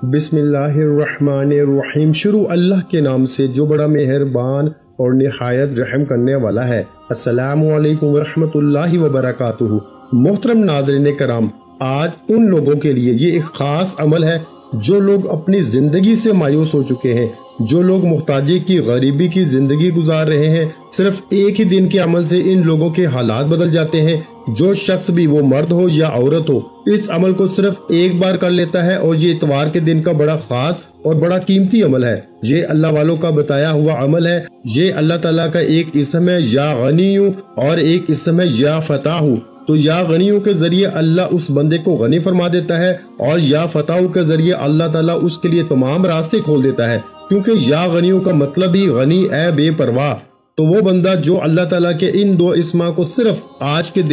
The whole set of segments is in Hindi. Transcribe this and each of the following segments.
बिस्मिल्लाहिर्रहमानिर्रहीम। शुरू अल्लाह के नाम से जो बड़ा मेहरबान और निहायत रहम करने वाला है। अस्सलामु अलैकुम वरहमतुल्लाहि वबरकातुहू। मोहतरम नाज़रीन कराम, आज उन लोगों के लिए ये एक ख़ास अमल है जो लोग अपनी ज़िंदगी से मायूस हो चुके हैं, जो लोग मुहताजी की गरीबी की ज़िंदगी गुजार रहे हैं। सिर्फ एक ही दिन के अमल से इन लोगों के हालात बदल जाते हैं। जो शख्स भी, वो मर्द हो या औरत हो, इस अमल को सिर्फ एक बार कर लेता है और ये इतवार के दिन का बड़ा खास और बड़ा कीमती अमल है। ये अल्लाह वालों का बताया हुआ अमल है। ये अल्लाह ताला का एक इसम है या गनीयू और एक इसम है या फताहू। तो या गनीयू के जरिए अल्लाह उस बंदे को गनी फरमा देता है और या फताहू के जरिए अल्लाह ताला उसके लिए तमाम रास्ते खोल देता है, क्योंकि या गनीयू का मतलब ही गनी ए बेपरवाह। तो वो बंदा जो अल्लाह ताला के इन दो इस्मा को सिर्फ आज के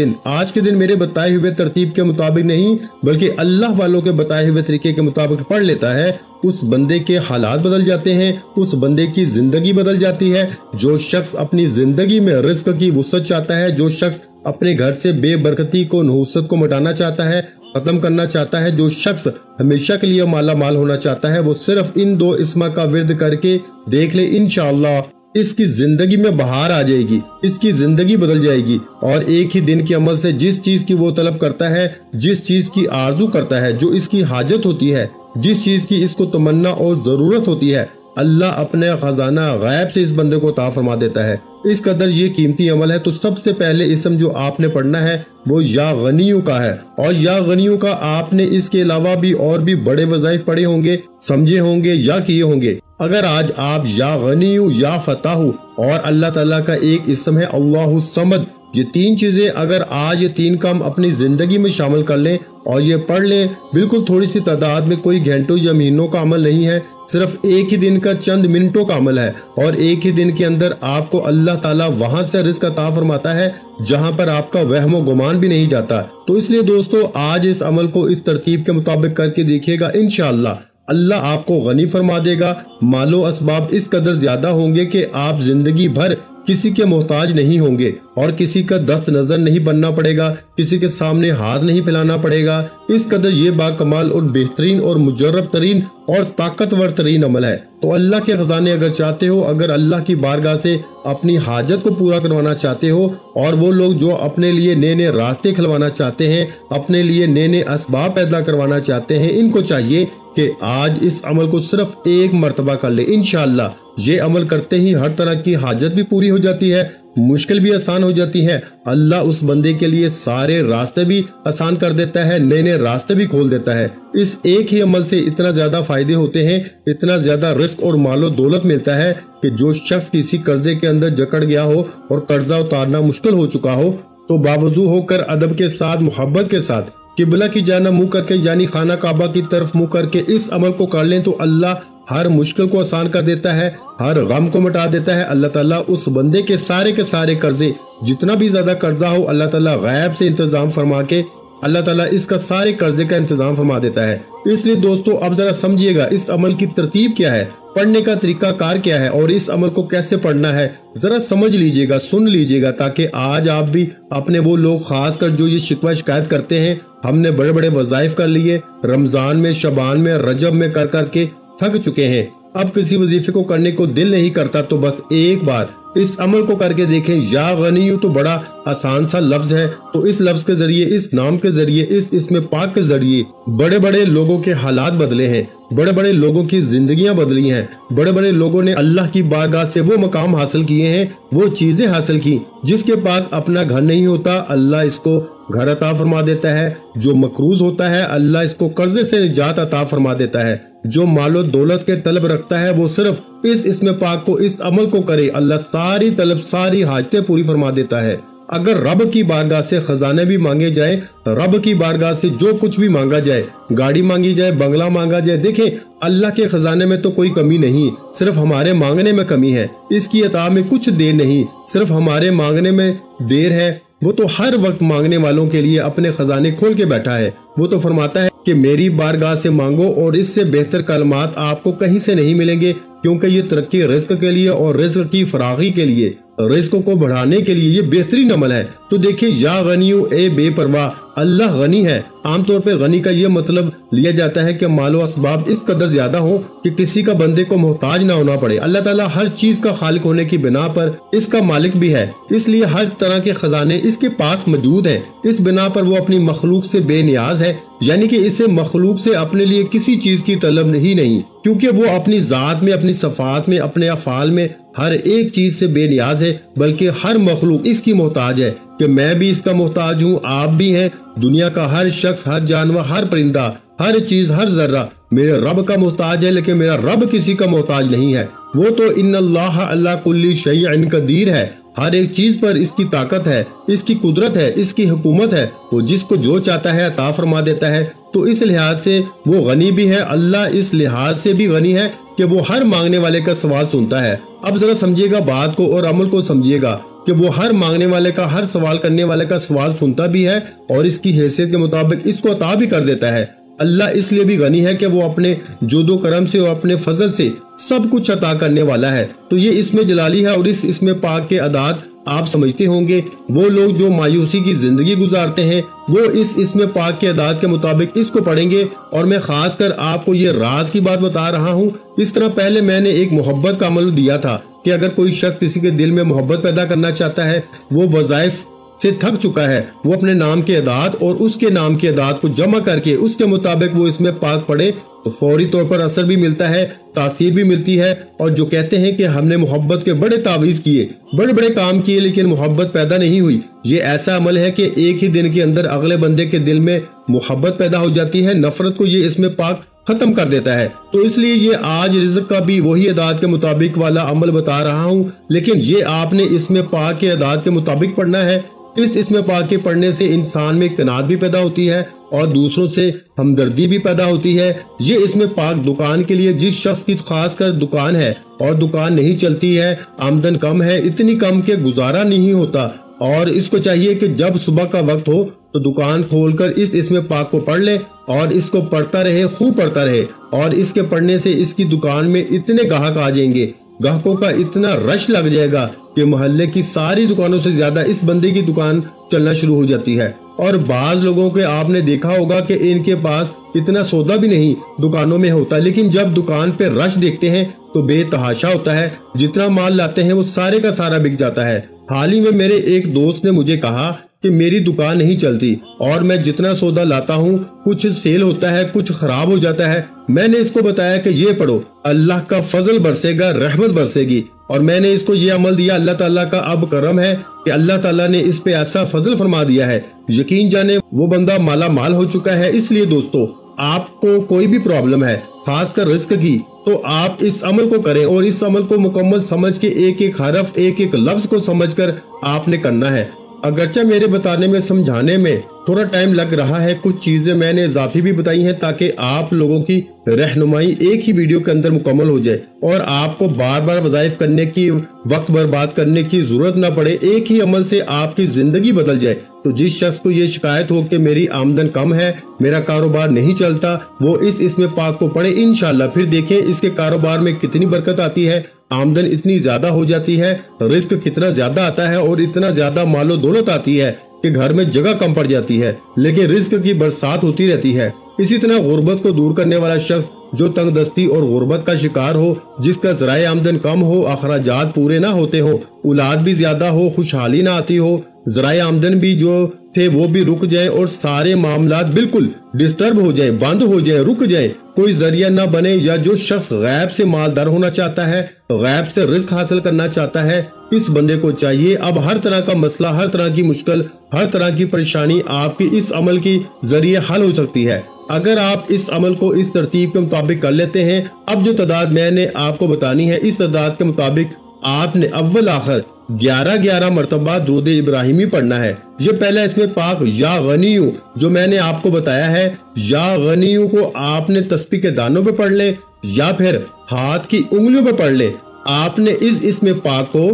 दिन मेरे बताए हुए तरतीब के मुताबिक नहीं बल्कि अल्लाह वालों के बताए हुए तरीके के मुताबिक पढ़ लेता है, उस बंदे के हालात बदल जाते हैं, उस बंदे की जिंदगी बदल जाती है। जो शख्स अपनी जिंदगी में रिस्क की वुसअत चाहता है, जो शख्स अपने घर से बेबरकती को, नहुसत को मिटाना चाहता है, खत्म करना चाहता है, जो शख्स हमेशा के लिए माला माल होना चाहता है, वो सिर्फ इन दो इस्मा का विर्द करके देख ले, इंशाअल्लाह इसकी जिंदगी में बहार आ जाएगी, इसकी जिंदगी बदल जाएगी। और एक ही दिन के अमल से जिस चीज की वो तलब करता है, जिस चीज की आरजू करता है, जो इसकी हाजत होती है, जिस चीज की इसको तमन्ना और जरूरत होती है, अल्लाह अपने खजाना गैब से इस बंदे को अता फरमा देता है। इस कदर ये कीमती अमल है। तो सबसे पहले इसम जो आपने पढ़ना है वो या गनीयू का है। और या गनीयू का आपने इसके अलावा भी और भी बड़े वज़ाइफ पढ़े होंगे, समझे होंगे या किए होंगे। अगर आज आप या गनीयू या फताहू और अल्लाह ताला का एक इसम है अल्लाहु समद, ये तीन चीजें अगर आज ये तीन काम अपनी जिंदगी में शामिल कर लें और ये पढ़ लें, बिल्कुल थोड़ी सी तादाद में, कोई घंटों या महीनों का अमल नहीं है, सिर्फ एक ही दिन का चंद मिनटों का अमल है। और एक ही दिन के अंदर आपको अल्लाह ताला वहां से रिज़्क अता फरमाता है जहां पर आपका वहम गुमान भी नहीं जाता। तो इसलिए दोस्तों, आज इस अमल को इस तरतीब के मुताबिक करके देखिएगा, इंशाअल्लाह अल्लाह आपको गनी फरमा देगा। मालो असबाब इस कदर ज्यादा होंगे कि आप जिंदगी भर किसी के मोहताज नहीं होंगे और किसी का दस्त नजर नहीं बनना पड़ेगा, किसी के सामने हाथ नहीं फैलाना पड़ेगा। इस कदर ये बाकमाल और बेहतरीन और मुजर्रब तरीन और ताकतवर तरीन अमल है। तो अल्लाह के खजाने अगर चाहते हो, अगर अल्लाह की बारगाह से अपनी हाजत को पूरा करवाना चाहते हो, और वो लोग जो अपने लिए नए नए रास्ते खुलवाना चाहते हैं, अपने लिए नए नए असबाब पैदा करवाना चाहते हैं, इनको चाहिए कि आज इस अमल को सिर्फ एक मरतबा कर ले। इंशाअल्लाह ये अमल करते ही हर तरह की हाजत भी पूरी हो जाती है, मुश्किल भी आसान हो जाती है। अल्लाह उस बंदे के लिए सारे रास्ते भी आसान कर देता है, नए नए रास्ते भी खोल देता है। इस एक ही अमल से इतना ज्यादा फायदे होते हैं, इतना ज्यादा रिस्क और मालो दौलत मिलता है कि जो शख्स किसी कर्जे के अंदर जकड़ गया हो और कर्जा उतारना मुश्किल हो चुका हो, तो बावजू होकर अदब के साथ, मोहब्बत के साथ किबला की जाना मुंह करके, यानी खाना काबा की तरफ मुंह करके इस अमल को कर लें तो अल्लाह हर मुश्किल को आसान कर देता है, हर गम को मिटा देता है। अल्लाह ताला उस बंदे के सारे कर्जे, जितना भी ज्यादा कर्जा हो, अल्लाह ताला गैब से इंतजाम फरमा के अल्लाह ताला इसका सारे कर्जे का इंतजाम फरमा देता है। इसलिए दोस्तों, अब जरा समझिएगा इस अमल की तरतीब क्या है, पढ़ने का तरीका कार क्या है और इस अमल को कैसे पढ़ना है। जरा समझ लीजिएगा, सुन लीजिएगा, ताकि आज आप भी अपने वो लोग खासकर जो ये शिकवा शिकायत करते हैं, हमने बड़े बड़े वज़ाइफ कर लिए, रमजान में, शबान में, रजब में कर करके थक चुके हैं, अब किसी वजीफे को करने को दिल नहीं करता, तो बस एक बार इस अमल को करके देखें। या गनीयू तो बड़ा आसान सा लफ्ज है, तो इस लफ्ज के जरिए, इस नाम के जरिए, इस इसमें पाक के जरिए बड़े बड़े लोगों के हालात बदले हैं, बड़े बड़े लोगों की जिंदगियां बदली हैं, बड़े बड़े लोगों ने अल्लाह की बारगाह से वो मकाम हासिल किए हैं, वो चीजें हासिल की। जिसके पास अपना घर नहीं होता, अल्लाह इसको घर अता फरमा देता है। जो मकरूज होता है, अल्लाह इसको कर्जे से निजात अता फरमा देता है। जो मालो दौलत के तलब रखता है, वो सिर्फ इस इसमें पाक को, इस अमल को करे, अल्लाह सारी तलब, सारी हाजतें पूरी फरमा देता है। अगर रब की बारगाह से खजाने भी मांगे जाए, रब की बारगाह से जो कुछ भी मांगा जाए, गाड़ी मांगी जाए, बंगला मांगा जाए, देखें अल्लाह के खजाने में तो कोई कमी नहीं, सिर्फ हमारे मांगने में कमी है। इसकी अता में कुछ देर नहीं, सिर्फ हमारे मांगने में देर है। वो तो हर वक्त मांगने वालों के लिए अपने खजाने खोल के बैठा है। वो तो फरमाता है कि मेरी बारगाह से मांगो और इससे बेहतर कलमात आपको कहीं से नहीं मिलेंगे, क्योंकि ये तरक्की रिज़्क के लिए और रिज़्क की फरागी के लिए, रिज़्क को बढ़ाने के लिए ये बेहतरीन अमल है। तो देखिए, या गनियू ए बेपरवाह, अल्लाह गनी है। आमतौर पे गनी का ये मतलब लिया जाता है कि मालो असबाब इस कदर ज्यादा हो कि किसी का बंदे को मोहताज ना होना पड़े। अल्लाह ताला हर चीज का खालिक होने की बिना पर इसका मालिक भी है, इसलिए हर तरह के खजाने इसके पास मौजूद हैं। इस बिना पर वो अपनी मखलूक से बेनियाज है, यानी कि इसे मखलूक से अपने लिए किसी चीज की तलब नहीं, क्योंकि वो अपनी जात में, अपनी सफात में, अपने अफाल में हर एक चीज से बेनियाज है, बल्कि हर मखलूक इसकी मोहताज है कि मैं भी इसका मोहताज हूँ, आप भी हैं। दुनिया का हर शख्स, हर जानवर, हर परिंदा, हर चीज, हर जर्रा मेरे रब का मोहताज है, लेकिन मेरा रब किसी का मोहताज नहीं है। वो तो इन्नल्लाह अला कुल्ली शैइन कदीर है, हर एक चीज पर इसकी ताकत है, इसकी कुदरत है, इसकी हुकूमत है। वो जिसको जो चाहता है अता फरमा देता है। तो इस लिहाज से वो गनी भी है। अल्लाह इस लिहाज से भी गनी है कि वो हर मांगने वाले का सवाल सुनता है। अब जरा समझिएगा बात को और अमल को समझिएगा कि वो हर मांगने वाले का, हर सवाल करने वाले का सवाल सुनता भी है और इसकी हैसियत के मुताबिक इसको अता भी कर देता है। अल्लाह इसलिए भी गनी है कि वो अपने जुदो करम से और अपने फजल से सब कुछ अता करने वाला है। तो ये इसमें जलाली है और इसमें पाक के अदाद आप समझते होंगे। वो लोग जो मायूसी की जिंदगी गुजारते हैं वो इसमें पाक के अदाद के मुताबिक इसको पढ़ेंगे। और मैं खास कर आपको ये राज की बात बता रहा हूँ। इस तरह पहले मैंने एक मोहब्बत का अमल दिया था कि अगर कोई शख्स किसी के दिल में मोहब्बत पैदा करना चाहता है, वो वज़ाइफ से थक चुका है, वो अपने नाम के अदाद और उसके नाम के अदाद को जमा करके उसके मुताबिक वो इसमें पाक पढ़े तो फौरी तौर पर असर भी मिलता है, तासीर भी मिलती है। और जो कहते हैं कि हमने मोहब्बत के बड़े तावीज़ किए, बड़े बड़े काम किए, लेकिन मोहब्बत पैदा नहीं हुई, ये ऐसा अमल है कि एक ही दिन के अंदर अगले बंदे के दिल में मोहब्बत पैदा हो जाती है। नफरत को ये इसमें पाक खत्म कर देता है। तो इसलिए ये आज रिज़्क का भी वही अदाद के मुताबिक वाला अमल बता रहा हूँ, लेकिन ये आपने इसमें पाक के अदाद के मुताबिक पढ़ना है। इसमें पाक के पढ़ने से इंसान में कनात भी पैदा होती है और दूसरों से हमदर्दी भी पैदा होती है। ये इसमें पाक दुकान के लिए, जिस शख्स की खास कर दुकान है और दुकान नहीं चलती है, आमदन कम है, इतनी कम के गुजारा नहीं होता, और इसको चाहिए कि जब सुबह का वक्त हो तो दुकान खोलकर इसमें पाक को पढ़ ले और इसको पढ़ता रहे, खूब पढ़ता रहे। और इसके पढ़ने से इसकी दुकान में इतने ग्राहक आ जाएंगे, ग्राहकों का इतना रश लग जाएगा कि मोहल्ले की सारी दुकानों से ज्यादा इस बंदे की दुकान चलना शुरू हो जाती है। और बाज लोगों के आपने देखा होगा कि इनके पास इतना सौदा भी नहीं दुकानों में होता, लेकिन जब दुकान पे रश देखते हैं तो बेतहाशा होता है। जितना माल लाते हैं वो सारे का सारा बिक जाता है। हाल ही में मेरे एक दोस्त ने मुझे कहा कि मेरी दुकान नहीं चलती और मैं जितना सौदा लाता हूँ कुछ सेल होता है, कुछ खराब हो जाता है। मैंने इसको बताया कि ये पढ़ो, अल्लाह का फजल बरसेगा, रहमत बरसेगी। और मैंने इसको ये अमल दिया। अल्लाह ताला का अब करम है कि अल्लाह ताला ने इस पे ऐसा फजल फरमा दिया है, यकीन जाने वो बंदा माला माल हो चुका है। इसलिए दोस्तों, आपको कोई भी प्रॉब्लम है, खासकर रिस्क की, तो आप इस अमल को करें और इस अमल को मुकम्मल समझ के एक एक हरफ, एक एक लफ्ज को समझकर आपने करना है। अगरचे मेरे बताने में, समझाने में थोड़ा टाइम लग रहा है, कुछ चीजें मैंने इजाफी भी बताई हैं ताकि आप लोगों की रहनुमाई एक ही वीडियो के अंदर मुकम्मल हो जाए और आपको बार बार वज़ाइफ करने की, वक्त बर्बाद करने की जरूरत ना पड़े। एक ही अमल से आपकी जिंदगी बदल जाए। तो जिस शख्स को ये शिकायत हो कि मेरी आमदन कम है, मेरा कारोबार नहीं चलता, वो इसमें पाक को पढ़े, इंशाल्लाह फिर देखें इसके कारोबार में कितनी बरकत आती है, आमदन इतनी ज्यादा हो जाती है, रिस्क कितना ज्यादा आता है और इतना ज्यादा मालो दौलत आती है कि घर में जगह कम पड़ जाती है, लेकिन रिस्क की बरसात होती रहती है। इसी तरह गुर्बत को दूर करने वाला शख्स जो तंगदस्ती और गुर्बत का शिकार हो, जिसका ज़राए आमदन कम हो, अखराजात पूरे ना होते हो, औलाद भी ज्यादा हो, खुशहाली ना आती हो, ज़राए आमदन भी जो थे वो भी रुक जाए और सारे मामलात बिल्कुल डिस्टर्ब हो जाए, बंद हो जाए, रुक जाए, कोई जरिया ना बने, या जो शख्स गैब से मालदार होना चाहता है, गैब से रिस्क हासिल करना चाहता है, इस बंदे को चाहिए अब हर तरह का मसला, हर तरह की मुश्किल, हर तरह की परेशानी आपकी इस अमल के जरिए हल हो सकती है अगर आप इस अमल को इस तरतीब के मुताबिक कर लेते हैं। अब जो तादाद मैंने आपको बतानी है, इस तादाद के मुताबिक आपने अव्वल आखिर 11 मरतबा दुरूद इब्राहिमी पढ़ना है। ये पहला इसमें पाक या गनीयू जो मैंने आपको बताया है, या गनीयू को आपने तस्बीह के दानों पे पढ़ ले या फिर हाथ की उंगलियों पे पढ़ ले। आपने इसमें पाक को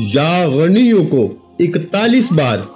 या गनीयू को 41 बार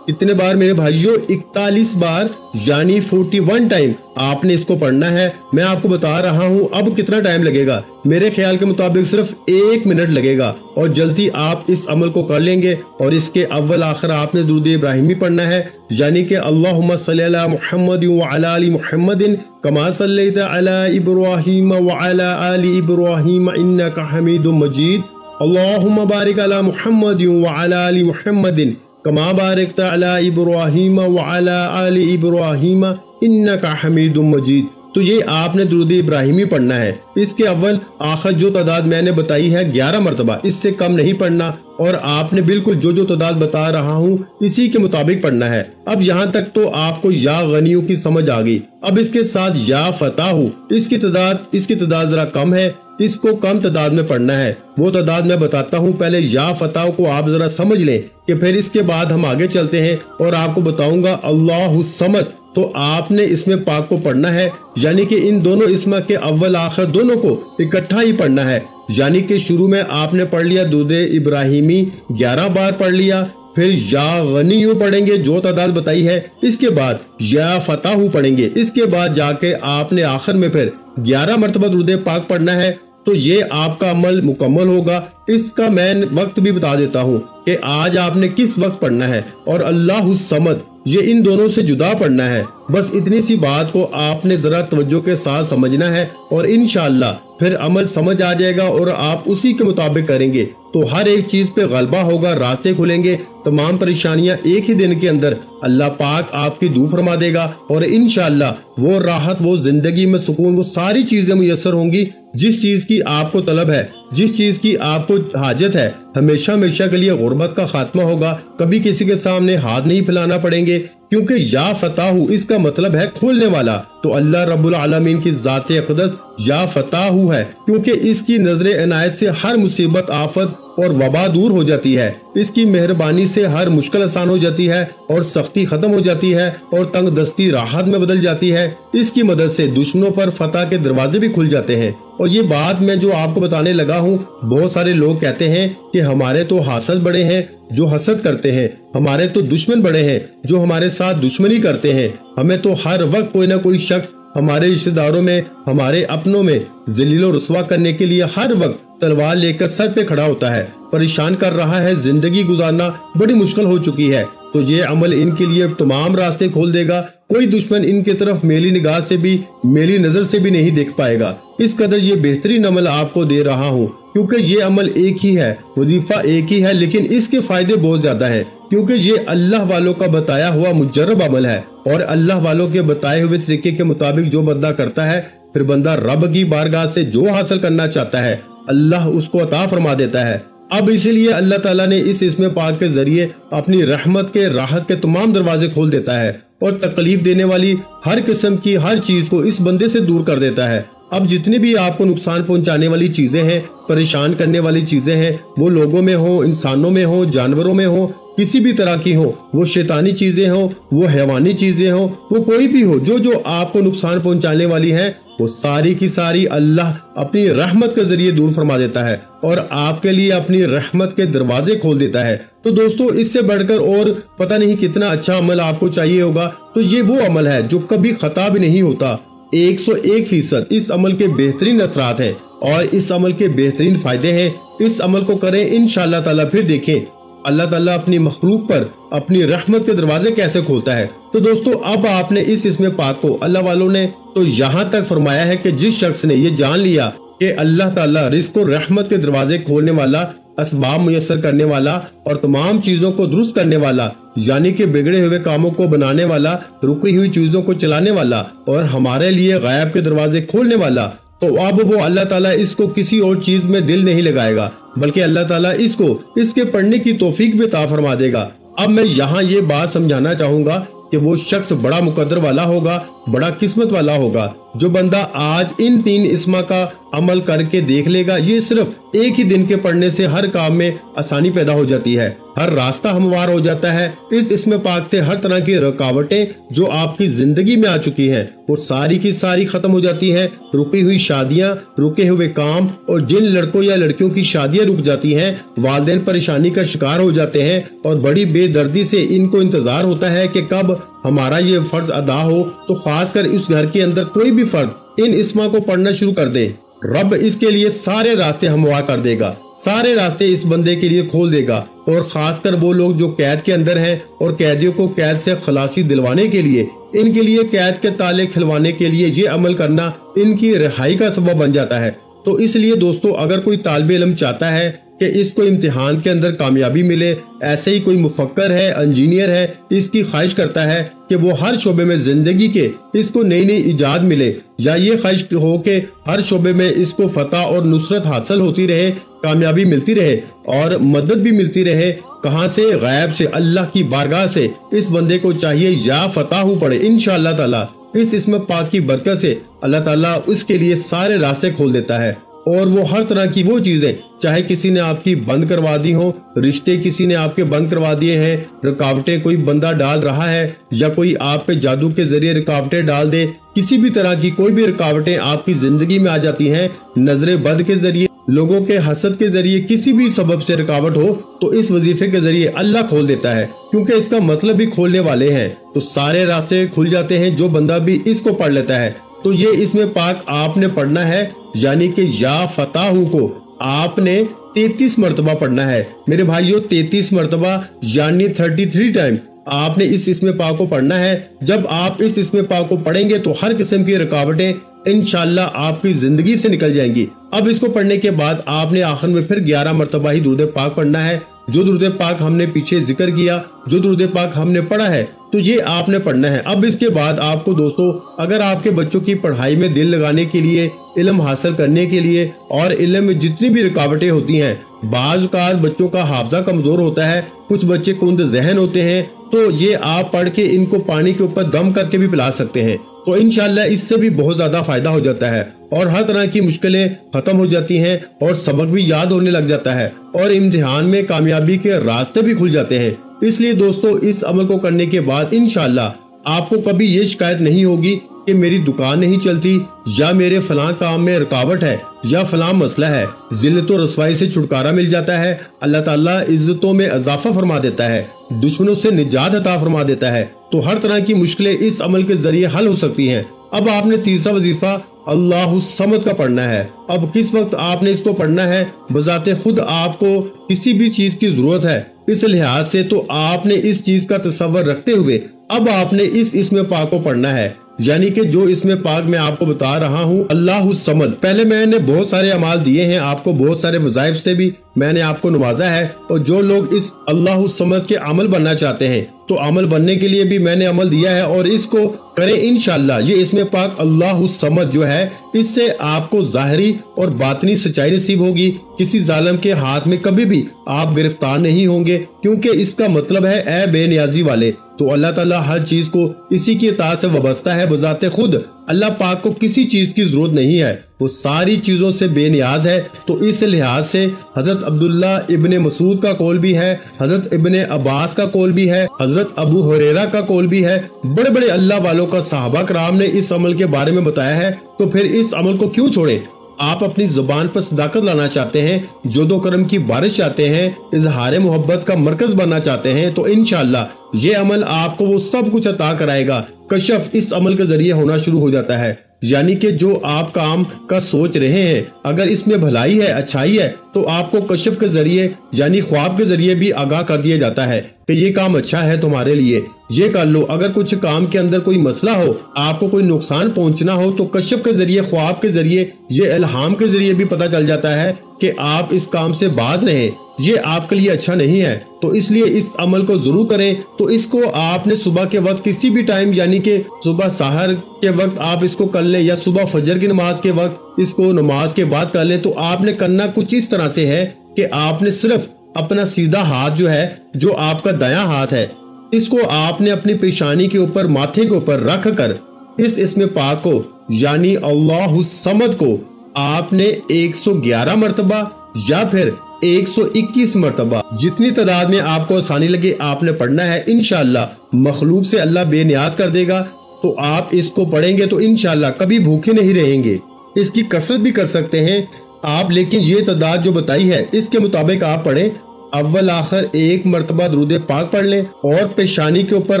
कितने बार मेरे भाइयों? 41 बार, यानी 41 टाइम आपने इसको पढ़ना है। मैं आपको बता रहा हूँ अब कितना टाइम लगेगा। मेरे ख्याल के मुताबिक सिर्फ 1 मिनट लगेगा और जल्दी आप इस अमल को कर लेंगे। और इसके अव्वल आखिर आपने दुरूद इब्राहिमी पढ़ना है, यानी कि अल्लाहुम्मा सल्ली अला मुहम्मद व अला आलि मुहम्मदिन कमा सल्लैता अला इब्राहीम व अला आलि इब्राहीम इन्नका हमीदुम मजीद। अल्लाहुम्मा बारिक अला मुहम्मद व अला आलि मुहम्मदिन कमा बारकता अला इब्राहीम व अला आलि इब्राहीम इन्नका हमीदुम मजीद। तो ये आपने दुरूद इब्राहिमी पढ़ना है। इसके अव्वल आखिर जो तादाद मैंने बताई है 11 मरतबा, इससे कम नहीं पढ़ना। और आपने बिल्कुल जो तादाद बता रहा हूँ इसी के मुताबिक पढ़ना है। अब यहाँ तक तो आपको या गनियों की समझ आ गई। अब इसके साथ या फताहू, इसकी तादाद जरा कम है, इसको कम तादाद में पढ़ना है। वो तादाद मैं बताता हूँ, पहले या फताह को आप जरा समझ लें कि फिर इसके बाद हम आगे चलते हैं और आपको बताऊंगा अल्लाहु समद। तो आपने इसमें पाक को पढ़ना है, यानी कि इन दोनों इसमा के अव्वल आखिर दोनों को इकट्ठा ही पढ़ना है। यानी कि शुरू में आपने पढ़ लिया दुरूद इब्राहिमी 11 बार पढ़ लिया, फिर या गनियू पढ़ेंगे जो तादाद बताई है, इसके बाद या फताहू पढ़ेंगे, इसके बाद जाके आपने आखिर में फिर 11 मरतबा दुरूद पाक पढ़ना है। तो ये आपका अमल मुकम्मल होगा। इसका मैं वक्त भी बता देता हूँ कि आज आपने किस वक्त पढ़ना है। और अल्लाहु समद ये इन दोनों से जुदा पढ़ना है। बस इतनी सी बात को आपने जरा तवज्जो के साथ समझना है और इंशाअल्लाह फिर अमल समझ आ जाएगा और आप उसी के मुताबिक करेंगे तो हर एक चीज पे गलबा होगा, रास्ते खुलेंगे, तमाम परेशानियां एक ही दिन के अंदर अल्लाह पाक आपकी दूर फरमा देगा और इंशाअल्लाह वो राहत, वो जिंदगी में सुकून, वो सारी चीजें मुयस्सर होंगी जिस चीज की आपको तलब है, जिस चीज की आपको हाजत है। हमेशा हमेशा के लिए गुर्बत का खात्मा होगा, कभी किसी के सामने हाथ नहीं फैलाना पड़ेंगे, क्योंकि या फताहू इसका मतलब है खोलने वाला। तो अल्लाह रब्बुल आलमीन की ज़ात अक़दस या फताहू है, क्योंकि इसकी नजर इनायत से हर मुसीबत, आफत और वबा दूर हो जाती है। इसकी मेहरबानी से हर मुश्किल आसान हो जाती है और सख्ती खत्म हो जाती है और तंग दस्ती राहत में बदल जाती है। इसकी मदद से दुश्मनों पर फतह के दरवाजे भी खुल जाते हैं। और ये बात मैं जो आपको बताने लगा हूँ, बहुत सारे लोग कहते हैं कि हमारे तो हासद बड़े हैं जो हसद करते हैं, हमारे तो दुश्मन बड़े हैं जो हमारे साथ दुश्मनी करते हैं, हमें तो हर वक्त कोई ना कोई शख्स हमारे रिश्तेदारों में, हमारे अपनों में ज़लील रुस्वा करने के लिए हर वक्त तलवार लेकर सर पे खड़ा होता है, परेशान कर रहा है, जिंदगी गुजारना बड़ी मुश्किल हो चुकी है। तो ये अमल इनके लिए तमाम रास्ते खोल देगा। कोई दुश्मन इनकी तरफ मेली निगाह से भी, मेली नजर से भी नहीं देख पाएगा। इस कदर ये बेहतरीन अमल आपको दे रहा हूँ, क्योंकि ये अमल एक ही है, वजीफा एक ही है, लेकिन इसके फायदे बहुत ज्यादा हैं, क्योंकि ये अल्लाह वालों का बताया हुआ मुजर्रब अमल है। और अल्लाह वालों के बताए हुए तरीके के मुताबिक जो बंदा करता है, फिर बंदा रब की बारगाह से जो हासिल करना चाहता है अल्लाह उसको अता फरमा देता है। अब इसीलिए अल्लाह ताला ने इस इसमें पाक के जरिए अपनी रहमत के, राहत के तमाम दरवाजे खोल देता है और तकलीफ देने वाली हर किस्म की हर चीज को इस बंदे से दूर कर देता है। अब जितनी भी आपको नुकसान पहुंचाने वाली चीजें हैं, परेशान करने वाली चीजें हैं, वो लोगों में हो, इंसानों में हो, जानवरों में हो, किसी भी तरह की हो, वो शैतानी चीजें हो, वो हैवानी चीजें हो, वो कोई भी हो, जो आपको नुकसान पहुंचाने वाली है, वो सारी की सारी अल्लाह अपनी रहमत के जरिए दूर फरमा देता है और आपके लिए अपनी रहमत के दरवाजे खोल देता है। तो दोस्तों, इससे बढ़कर और पता नहीं कितना अच्छा अमल आपको चाहिए होगा। तो ये वो अमल है जो कभी खता भी नहीं होता। 101% इस अमल के बेहतरीन असरात हैं और इस अमल के बेहतरीन फायदे हैं। इस अमल को करें, इंशाअल्लाह ताला फिर देखें अल्लाह ताला अपनी मखलूक पर अपनी रहमत के दरवाजे कैसे खोलता है। तो दोस्तों, अब आपने इस इसमें पाक को अल्लाह वालों ने तो यहाँ तक फरमाया है कि जिस शख्स ने ये जान लिया कि अल्लाह ताला रिज़्क़ और रहमत के दरवाजे खोलने वाला, असबाब मुयस्सर करने वाला और तमाम चीजों को दुरुस्त करने वाला, यानी कि बिगड़े हुए कामों को बनाने वाला, रुकी हुई चीजों को चलाने वाला और हमारे लिए गायब के दरवाजे खोलने वाला, तो अब वो अल्लाह ताला इसको किसी और चीज में दिल नहीं लगाएगा, बल्कि अल्लाह ताला इसको इसके पढ़ने की तौफीक भी अता फरमा देगा। अब मैं यहाँ ये बात समझाना चाहूंगा कि वो शख्स बड़ा मुकद्दर वाला होगा, बड़ा किस्मत वाला होगा जो बंदा आज इन 3 इस्मा का अमल करके देख लेगा, ये सिर्फ एक ही दिन के पढ़ने से हर काम में आसानी पैदा हो जाती है, हर रास्ता हमवार हो जाता है। इस इस्म पाक से हर तरह की रुकावटें जो आपकी जिंदगी में आ चुकी हैं वो सारी की सारी खत्म हो जाती हैं। रुकी हुई शादियां, रुके हुए काम, और जिन लड़कों या लड़कियों की शादियां रुक जाती हैं, वालिदैन परेशानी का शिकार हो जाते हैं और बड़ी बेदर्दी से इनको इंतजार होता है कि कब हमारा ये फर्ज अदा हो, तो खासकर इस घर के अंदर कोई भी फर्द इन इस्मा को पढ़ना शुरू कर दे, रब इसके लिए सारे रास्ते हमवार कर देगा, सारे रास्ते इस बंदे के लिए खोल देगा। और खासकर वो लोग जो कैद के अंदर हैं और कैदियों को कैद से खलासी दिलवाने के लिए, इनके लिए कैद के ताले खिलवाने के लिए ये अमल करना इनकी रिहाई का सबब बन जाता है। तो इसलिए दोस्तों, अगर कोई तालिब इल्म चाहता है कि इसको इम्तिहान के अंदर कामयाबी मिले, ऐसे ही कोई मुफक्कर है, इंजीनियर है, इसकी ख्वाहिश करता है कि वो हर शोबे में जिंदगी के इसको नई नई इजाद मिले, या ये ख्वाहिश हो कि हर शोबे में इसको फतह और नुसरत हासिल होती रहे, कामयाबी मिलती रहे और मदद भी मिलती रहे, कहाँ से? गैब से, अल्लाह की बारगाह से। इस बंदे को चाहिए या फताह पड़े इंशाअल्लाह ताला। इस इस्म पाक की बरकत से अल्लाह ताला उसके लिए सारे रास्ते खोल देता है और वो हर तरह की वो चीजें, चाहे किसी ने आपकी बंद करवा दी हो, रिश्ते किसी ने आपके बंद करवा दिए हैं, रुकावटें कोई बंदा डाल रहा है या कोई आप पे जादू के जरिए रुकावटें डाल दे, किसी भी तरह की कोई भी रुकावटें आपकी जिंदगी में आ जाती हैं, नजरे बद के जरिए, लोगों के हसद के जरिए, किसी भी सबब से रुकावट हो, तो इस वजीफे के जरिए अल्लाह खोल देता है, क्योंकि इसका मतलब भी खोलने वाले हैं, तो सारे रास्ते खुल जाते हैं जो बंदा भी इसको पढ़ लेता है। तो ये इसमें पाक आपने पढ़ना है, यानी कि या फताहू को आपने 33 मरतबा पढ़ना है मेरे भाइयों, 33 मरतबा यानी 33 टाइम आपने इस इसमें पाक को पढ़ना है। जब आप इस इसमें पाक को पढ़ेंगे तो हर किस्म की रुकावटें इंशाल्लाह आपकी जिंदगी से निकल जाएंगी। अब इसको पढ़ने के बाद आपने आखिर में फिर 11 मरतबा ही दुरूद पाक पढ़ना है। जो दुरूद पाक हमने पीछे जिक्र किया, जो दुरूद पाक हमने पढ़ा है, तो ये आपने पढ़ना है। अब इसके बाद आपको दोस्तों, अगर आपके बच्चों की पढ़ाई में दिल लगाने के लिए, इल्म हासिल करने के लिए, और इल्म में जितनी भी रुकावटें होती हैं, बाज़ औक़ात बच्चों का हाफजा कमजोर होता है, कुछ बच्चे कुंद जहन होते हैं, तो ये आप पढ़ के इनको पानी के ऊपर दम करके भी पिला सकते हैं, तो इंशाल्लाह इससे भी बहुत ज्यादा फायदा हो जाता है और हर तरह की मुश्किलें खत्म हो जाती हैं और सबक भी याद होने लग जाता है और इम्तिहान में कामयाबी के रास्ते भी खुल जाते हैं। इसलिए दोस्तों, इस अमल को करने के बाद इंशाल्लाह आपको कभी ये शिकायत नहीं होगी कि मेरी दुकान नहीं चलती, या मेरे फलां काम में रुकावट है, या फलां मसला है। जिल्लत और रसवाई से छुटकारा मिल जाता है। अल्लाह ताला इज्जतों में इजाफा फरमा देता है, दुश्मनों से निजात अता फरमा देता है। तो हर तरह की मुश्किलें इस अमल के जरिए हल हो सकती हैं। अब आपने तीसरा वजीफा अल्लाहु समद का पढ़ना है। अब किस वक्त आपने इसको पढ़ना है? बजाते खुद आपको किसी भी चीज की जरूरत है, इस लिहाज से तो आपने इस चीज का तसव्वुर रखते हुए अब आपने इस इसमें पाक को पढ़ना है, यानी कि जो इसमें पाक मैं आपको बता रहा हूँ, अल्लाहु समद। पहले मैंने बहुत सारे अमाल दिए हैं आपको, बहुत सारे वज़ाइफ से भी मैंने आपको नवाजा है, और जो लोग इस अल्लाहु समद के अमल बनना चाहते हैं तो अमल बनने के लिए भी मैंने अमल दिया है और इसको करें इंशाल्लाह। ये इसमें पाक अल्लाहु समद जो है, इससे आपको ज़ाहिरी और बातनी सच्चाई नसीब होगी। किसी जालिम के हाथ में कभी भी आप गिरफ्तार नहीं होंगे, क्योंकि इसका मतलब है ए बेनियाजी वाले। तो अल्लाह ताला हर चीज को इसी की इताअत से वाबस्ता है। बजाते खुद अल्लाह पाक को किसी चीज की जरूरत नहीं है, वो सारी चीजों से बेनियाज है। तो इस लिहाज से हजरत अब्दुल्ला इब्ने मसूद का कौल भी है, हजरत इब्ने अब्बास का कौल भी है, हजरत अबू हुरैरा का कौल भी है, बड़े बड़े अल्लाह वालों का सहाबा कराम ने इस अमल के बारे में बताया है। तो फिर इस अमल को क्यों छोड़े? आप अपनी जुबान पर सदाकत लाना चाहते हैं, जोदो करम की बारिश चाहते हैं, इजहार मोहब्बत का मरकज बनना चाहते हैं, तो इंशाल्लाह ये अमल आपको वो सब कुछ अता कराएगा। कशफ इस अमल के जरिए होना शुरू हो जाता है, यानी कि जो आप काम का सोच रहे हैं, अगर इसमें भलाई है, अच्छाई है, तो आपको कशफ के जरिए यानी ख्वाब के जरिए भी आगाह कर दिया जाता है कि ये काम अच्छा है तुम्हारे लिए, ये कर लो। अगर कुछ काम के अंदर कोई मसला हो, आपको कोई नुकसान पहुंचना हो, तो कशफ के जरिए, ख्वाब के जरिए, ये इल्हाम के जरिए भी पता चल जाता है कि आप इस काम से बाज रहें, ये आपके लिए अच्छा नहीं है। तो इसलिए इस अमल को जरूर करें। तो इसको आपने सुबह के वक्त किसी भी टाइम, यानी कि सुबह सहर के वक्त आप इसको कर लें, या सुबह फजर की नमाज के वक्त इसको नमाज के बाद कर लें। तो आपने करना कुछ इस तरह से है कि आपने सिर्फ अपना सीधा हाथ जो है, जो आपका दायां हाथ है, इसको आपने अपनी पेशानी के ऊपर, माथे के ऊपर रख कर इस इस्म पाक को यानी अल्लाहु समद को आपने 111 मरतबा या फिर 121 मरतबा, जितनी तादाद में आपको आसानी लगे आपने पढ़ना है। इंशाअल्लाह मखलूक से अल्लाह बेनियाज कर देगा। तो आप इसको पढ़ेंगे तो इंशाअल्लाह कभी भूखे नहीं रहेंगे। इसकी कसरत भी कर सकते हैं आप, लेकिन ये तादाद जो बताई है इसके मुताबिक आप पढ़ें। अव्वल आखिर 1 मरतबा दुरूद पाक पढ़ लें और पेशानी के ऊपर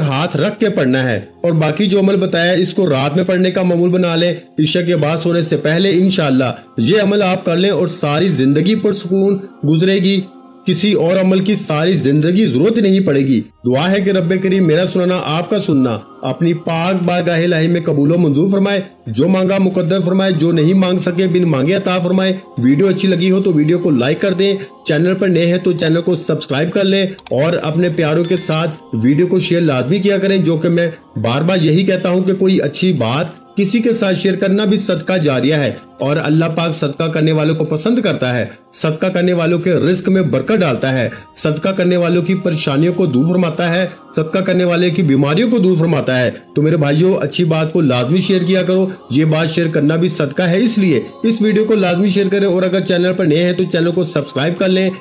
हाथ रख के पढ़ना है। और बाकी जो अमल बताया इसको रात में पढ़ने का मामूल बना लें, इशा के बाद सोने से पहले। इंशाअल्लाह ये अमल आप कर लें और सारी जिंदगी पुरसुकून गुजरेगी। किसी और अमल की सारी जिंदगी जरूरत नहीं पड़ेगी। दुआ है कि रब्बे करीम मेरा सुनाना आपका सुनना अपनी पाक बारगाह इलाही में कबूल मंजूर फरमाए। जो मांगा मुकद्दर फरमाए, जो नहीं मांग सके बिन मांगे अता फरमाए। वीडियो अच्छी लगी हो तो वीडियो को लाइक कर दें, चैनल पर नए हैं तो चैनल को सब्सक्राइब कर लें और अपने प्यारों के साथ वीडियो को शेयर लाजमी किया करें। जो कि मैं बार बार यही कहता हूँ कि कोई अच्छी बात किसी के साथ शेयर करना भी सदका जारिया है और अल्लाह पाक सदका करने वालों को पसंद करता है। सदका करने वालों के रिस्क में बरकत डालता है, सदका करने वालों की परेशानियों को दूर फरमाता है, सदका करने वाले की बीमारियों को दूर फरमाता है। तो मेरे भाइयों, अच्छी बात को लाजमी शेयर किया करो। ये बात शेयर करना भी सदका है, इसलिए इस वीडियो को लाजमी शेयर करें। और अगर चैनल पर नए हैं तो चैनल को सब्सक्राइब कर लें।